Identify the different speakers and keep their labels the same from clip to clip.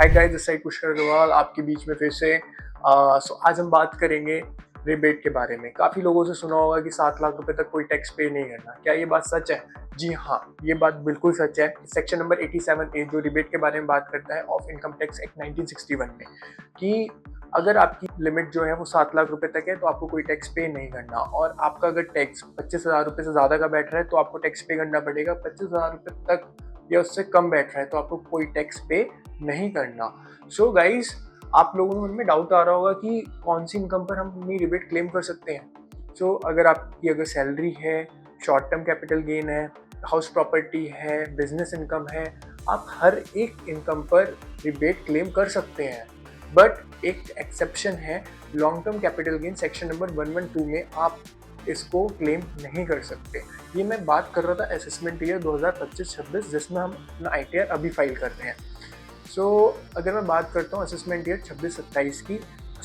Speaker 1: Hi guys, this side Pushkar Agrawal आपके बीच में फिर से। आज हम बात करेंगे रिबेट के बारे में। काफ़ी लोगों से सुना होगा कि 7 लाख रुपए तक कोई टैक्स पे नहीं करना। क्या ये बात सच है? जी हाँ, ये बात बिल्कुल सच है। सेक्शन नंबर 87A जो रिबेट के बारे में बात करता है ऑफ इनकम टैक्स एक्ट 1961 में, कि अगर आपकी लिमिट जो है वो 7 लाख रुपए तक है तो आपको कोई टैक्स पे नहीं करना, और आपका अगर टैक्स 25,000 रुपये से ज़्यादा का बैठ रहा है तो आपको टैक्स पे करना पड़ेगा। 25,000 रुपये तक या उससे कम बैठ रहा है तो आपको कोई टैक्स पे नहीं करना। सो गाइस, आप लोगों के मन में डाउट आ रहा होगा कि कौन सी इनकम पर हम अपनी रिबेट क्लेम कर सकते हैं। सो अगर सैलरी है, शॉर्ट टर्म कैपिटल गेन है, हाउस प्रॉपर्टी है, बिजनेस इनकम है, आप हर एक इनकम पर रिबेट क्लेम कर सकते हैं। बट एक एक्सेप्शन है, long term capital gain section number 112 में आप इसको क्लेम नहीं कर सकते। ये मैं बात कर रहा था असेसमेंट ईयर 2025-26 जिसमें हम अपना ITR अभी फाइल कर रहे हैं। अगर मैं बात करता हूँ असेसमेंट ईयर 26-27 की,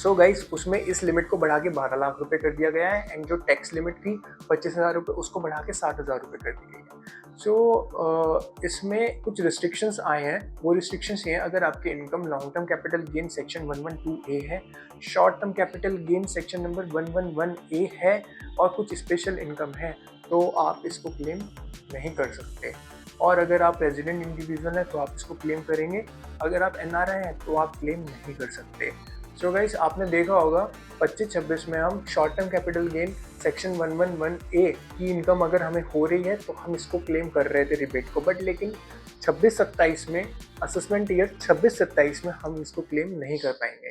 Speaker 1: गाइस उसमें इस लिमिट को बढ़ा के 12 लाख रुपए कर दिया गया है, एंड जो टैक्स लिमिट थी 25,000 रुपये उसको बढ़ा के 60,000 रुपये कर दी गई है। इसमें कुछ रिस्ट्रिक्शंस आए हैं। वो रिस्ट्रिक्शंस ये हैं, अगर आपकी income long term capital gain section 112A है, short term capital gain section number 111A है और कुछ स्पेशल इनकम है तो आप इसको क्लेम नहीं कर सकते। और अगर आप रेजिडेंट इंडिविजुअल हैं तो आप इसको क्लेम करेंगे, अगर आप NRI हैं तो आप क्लेम नहीं कर सकते। गाइस, आपने देखा होगा 25-26 में हम short term capital gain section 111A की इनकम अगर हमें हो रही है तो हम इसको क्लेम कर रहे थे रिबेट को, बट लेकिन 26-27 में असेसमेंट ईयर 26-27 में हम इसको क्लेम नहीं कर पाएंगे।